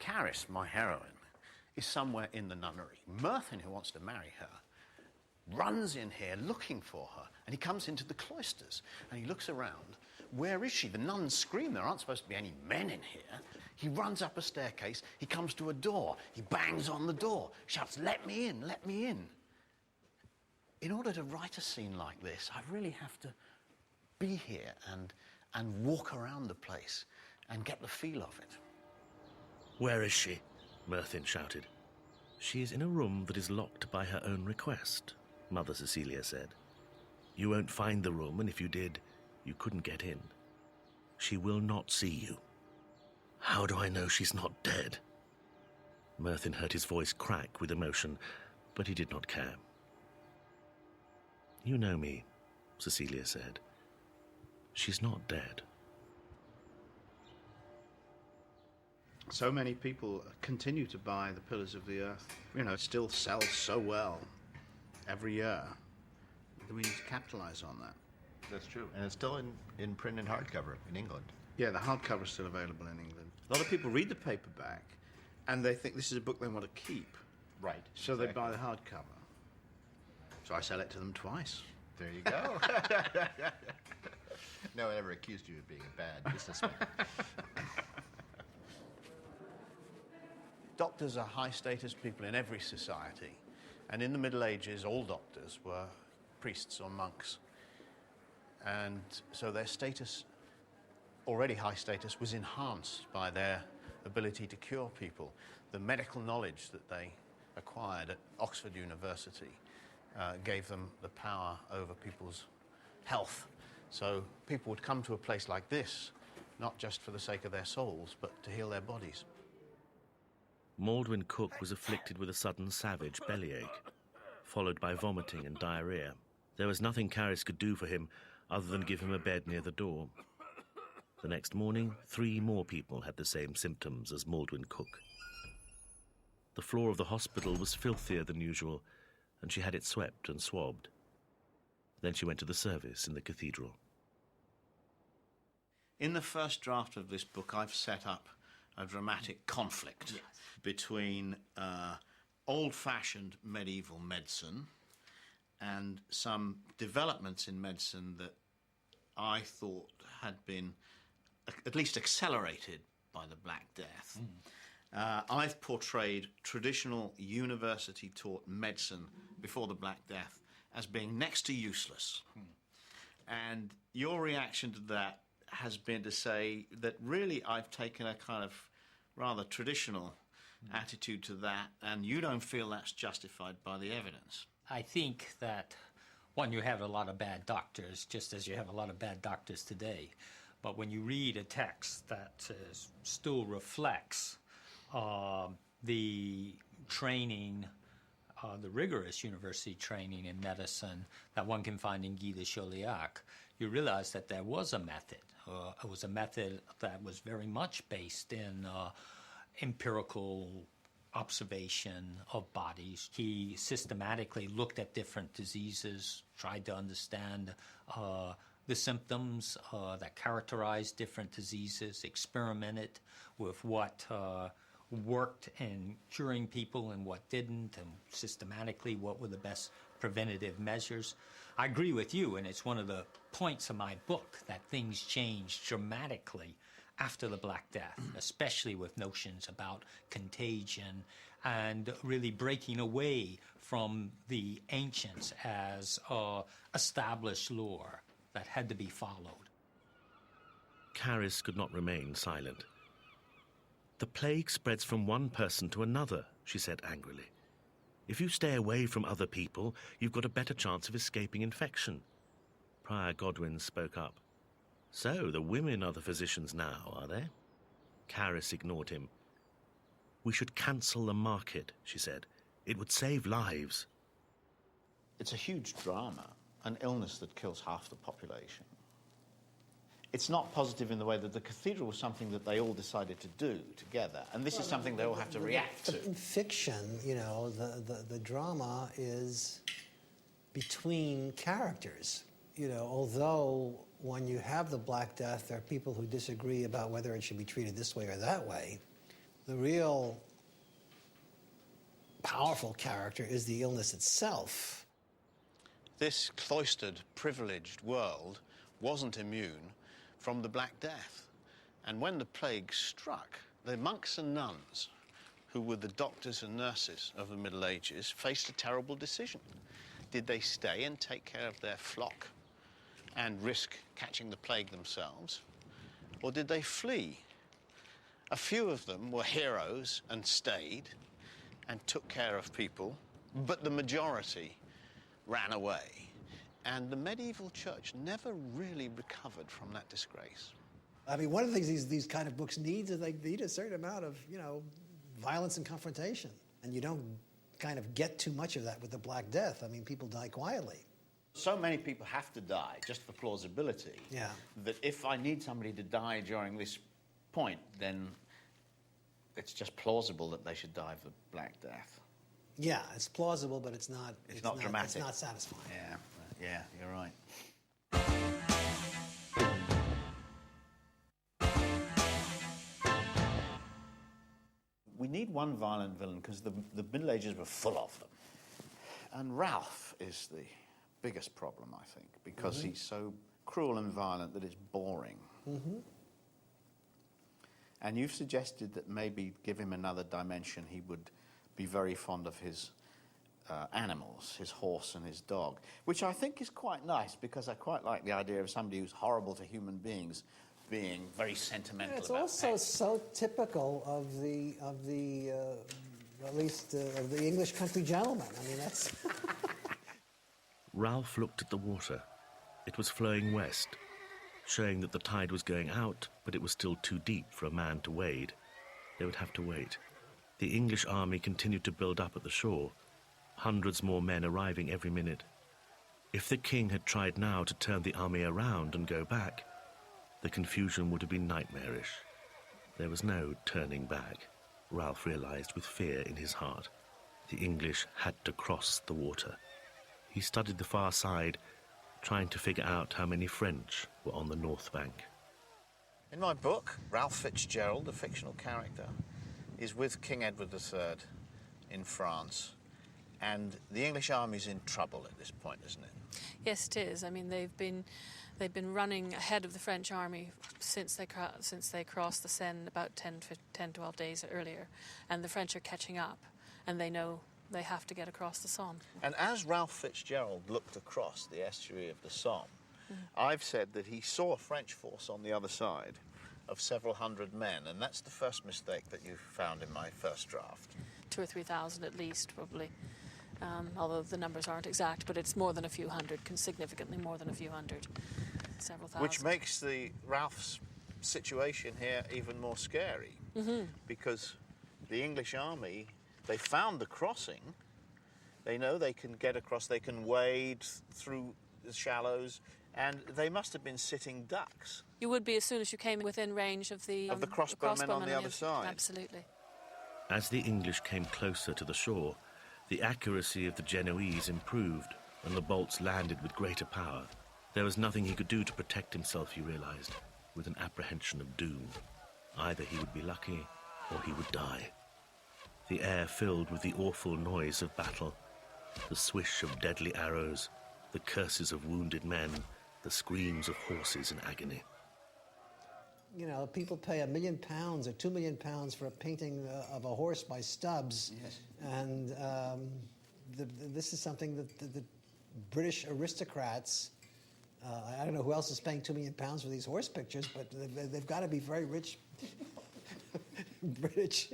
Caris, my heroine, is somewhere in the nunnery. Merthin, who wants to marry her, runs in here looking for her, and he comes into the cloisters, and he looks around. Where is she? The nuns scream. There aren't supposed to be any men in here. He runs up a staircase. He comes to a door. He bangs on the door, shouts, "Let me in, let me in." In order to write a scene like this, I really have to be here and walk around the place and get the feel of it. "Where is she?" Merthin shouted. "She is in a room that is locked by her own request," Mother Cecilia said. "You won't find the room, and if you did, you couldn't get in. She will not see you." "How do I know she's not dead?" Merthin heard his voice crack with emotion, but he did not care. "You know me," Cecilia said. "She's not dead." So many people continue to buy The Pillars of the Earth. You know, it still sells so well every year. We need to capitalize on that. That's true. And it's still in print and hardcover in England. Yeah, the hardcover is still available in England. A lot of people read the paperback and they think this is a book they want to keep. Right. So they buy the hardcover. So I sell it to them twice. There you go. No one ever accused you of being a bad businessman. Doctors are high-status people in every society. And in the Middle Ages, all doctors were priests or monks. And so their status, already high status, was enhanced by their ability to cure people. The medical knowledge that they acquired at Oxford University gave them the power over people's health. So people would come to a place like this, not just for the sake of their souls, but to heal their bodies. Maldwyn Cook was afflicted with a sudden savage bellyache, followed by vomiting and diarrhea. There was nothing Caris could do for him other than give him a bed near the door. The next morning, 3 more people had the same symptoms as Maldwyn Cook. The floor of the hospital was filthier than usual, and she had it swept and swabbed. Then she went to the service in the cathedral. In the first draft of this book, I've set up a dramatic conflict between old-fashioned medieval medicine and some developments in medicine that I thought had been at least accelerated by the Black Death. I've portrayed traditional university-taught medicine before the Black Death as being next to useless. And your reaction to that has been to say that really I've taken a kind of rather traditional attitude to that, and you don't feel that's justified by the evidence. I think that, one, you have a lot of bad doctors, just as you have a lot of bad doctors today. But when you read a text that still reflects the training, the rigorous university training in medicine that one can find in Guy de Chauliac, you realize that there was a method. It was a method that was very much based in empirical observation of bodies. He systematically looked at different diseases, tried to understand the symptoms that characterized different diseases, experimented with what worked in curing people and what didn't, and systematically what were the best preventative measures. I agree with you, and it's one of the points of my book that things changed dramatically after the Black Death, especially with notions about contagion and really breaking away from the ancients as established lore that had to be followed. Caris could not remain silent. "The plague spreads from one person to another," she said angrily. "If you stay away from other people, you've got a better chance of escaping infection." Prior Godwin spoke up. "So the women are the physicians now, are they?" Caris ignored him. "We should cancel the market," she said. "It would save lives." It's a huge drama, an illness that kills half the population. It's not positive in the way that the cathedral was something that they all decided to do together, and this is something they all have to react to. In fiction, you know, the drama is between characters. You know, although when you have the Black Death, there are people who disagree about whether it should be treated this way or that way. The real powerful character is the illness itself. This cloistered, privileged world wasn't immune from the Black Death. And when the plague struck, the monks and nuns, who were the doctors and nurses of the Middle Ages, faced a terrible decision. Did they stay and take care of their flock and risk catching the plague themselves? Or did they flee? A few of them were heroes and stayed and took care of people, but the majority ran away. And the medieval church never really recovered from that disgrace. I mean, one of the things these kind of books need is they need a certain amount of, violence and confrontation. And you don't kind of get too much of that with the Black Death. I mean, people die quietly. So many people have to die just for plausibility. Yeah. That if I need somebody to die during this point, then it's just plausible that they should die of the Black Death. Yeah, it's plausible, but it's not dramatic. It's not satisfying. Yeah, you're right. We need one violent villain because the Middle Ages were full of them. And Ralph is the biggest problem, I think, because he's so cruel and violent that it's boring. And you've suggested that maybe give him another dimension, he would be very fond of his animals, his horse and his dog, which I think is quite nice because I quite like the idea of somebody who's horrible to human beings being very sentimental It's about also pets. so typical of the at least of the English country gentleman. I mean, that's Ralph looked at the water. It was flowing west, showing that the tide was going out, but it was still too deep for a man to wade. They would have to wait. The English army continued to build up at the shore, hundreds more men arriving every minute. If the king had tried now to turn the army around and go back, the confusion would have been nightmarish. There was no turning back, Ralph realized with fear in his heart. The English had to cross the water. He studied the far side, trying to figure out how many French were on the north bank. In my book, Ralph Fitzgerald, the fictional character, is with King Edward III in France, and the English army's in trouble at this point, isn't it? Yes, it is. I mean, they've been running ahead of the French army since they crossed the Seine about 12 days earlier, and the French are catching up, and they know they have to get across the Somme. And as Ralph Fitzgerald looked across the estuary of the Somme, I've said that he saw a French force on the other side of several hundred men, and that's the first mistake that you found in my first draft. 2,000 or 3,000 at least, probably. Although the numbers aren't exact, but it's more than a few hundred, significantly more than a few hundred, several thousand. Which makes Ralph's situation here even more scary, because the English army, they found the crossing. They know they can get across, they can wade through the shallows, and they must have been sitting ducks. You would be as soon as you came within range of the crossbowmen on the other side. Absolutely. As the English came closer to the shore, the accuracy of the Genoese improved, and the bolts landed with greater power. There was nothing he could do to protect himself, he realized, with an apprehension of doom. Either he would be lucky, or he would die. The air filled with the awful noise of battle, the swish of deadly arrows, the curses of wounded men, the screams of horses in agony. People pay £1 million or £2 million for a painting of a horse by Stubbs, and this is something that the British aristocrats. I don't know who else is paying £2 million for these horse pictures, but they've got to be very rich British.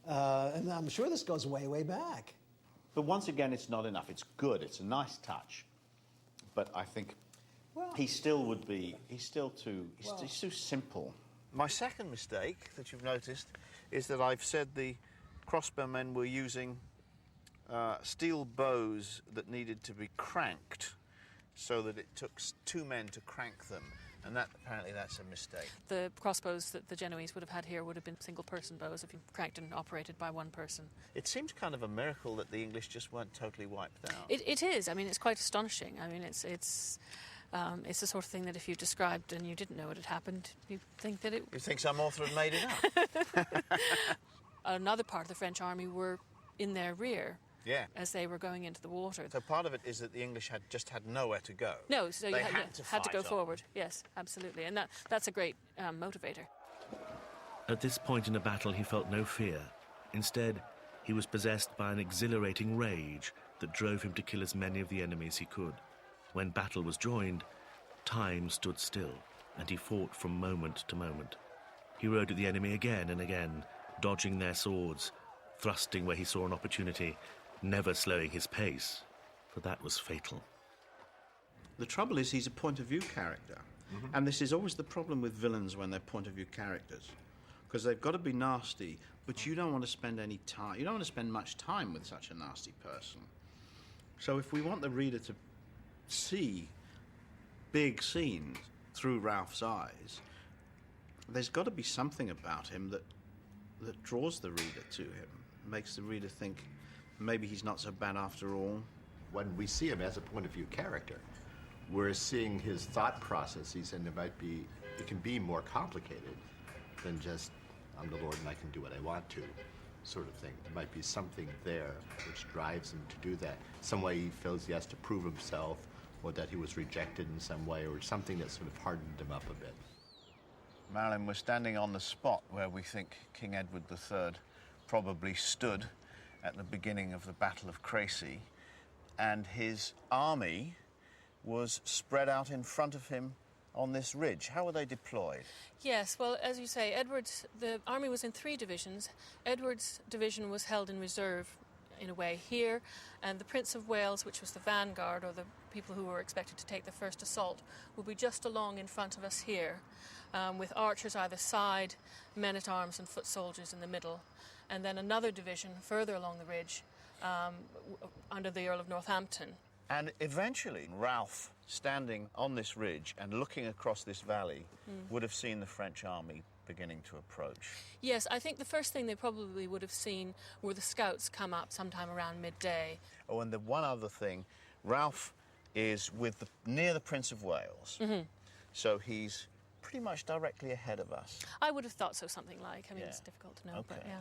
And I'm sure this goes way, way back. But once again, it's not enough. It's good. It's a nice touch. But I think he's still too simple. My second mistake that you've noticed is that I've said the crossbowmen were using steel bows that needed to be cranked so that it took two men to crank them. And apparently that's a mistake. The crossbows that the Genoese would have had here would have been single-person bows if you cranked and operated by one person. It seems kind of a miracle that the English just weren't totally wiped out. It is. I mean, it's quite astonishing. I mean, it's It's the sort of thing that if you described and you didn't know it had happened, you'd think that it... You think some author had made it up? Another part of the French army were in their rear Yeah. as they were going into the water. So part of it is that the English had just had nowhere to go. No, so you They had to fight go on. forward. Yes, absolutely. And that's a great motivator. At this point in the battle, he felt no fear. Instead, he was possessed by an exhilarating rage that drove him to kill as many of the enemies he could. When battle was joined, time stood still, and he fought from moment to moment. He rode at the enemy again and again, dodging their swords, thrusting where he saw an opportunity, never slowing his pace, for that was fatal. The trouble is he's a point-of-view character. And this is always the problem with villains when they're point-of-view characters. Because they've got to be nasty, but you don't want to spend any time, you don't want to spend much time with such a nasty person. So if we want the reader to see big scenes through Ralph's eyes, there's got to be something about him that draws the reader to him, makes the reader think maybe he's not so bad after all. When we see him as a point of view character, we're seeing his thought processes, and it can be more complicated than just, I'm the Lord and I can do what I want to, sort of thing. There might be something there which drives him to do that. Some way he feels he has to prove himself, or that he was rejected in some way, or something that sort of hardened him up a bit. Marilyn, we're standing on the spot where we think King Edward III probably stood at the beginning of the Battle of Crecy, and his army was spread out in front of him on this ridge. How were they deployed? Yes, well, as you say, the army was in 3 divisions. Edward's division was held in reserve, in a way, here, and the Prince of Wales, which was the vanguard, or the people who were expected to take the first assault, would be just along in front of us here, with archers either side, men-at-arms and foot soldiers in the middle, and then another division further along the ridge under the Earl of Northampton. And eventually, Ralph, standing on this ridge and looking across this valley, would have seen the French army beginning to approach. Yes, I think the first thing they probably would have seen were the scouts come up sometime around midday. Oh, and the one other thing, Ralph is near the Prince of Wales, so he's pretty much directly ahead of us. I would have thought so, something like. I mean, Yeah. it's difficult to know, but Okay. yeah.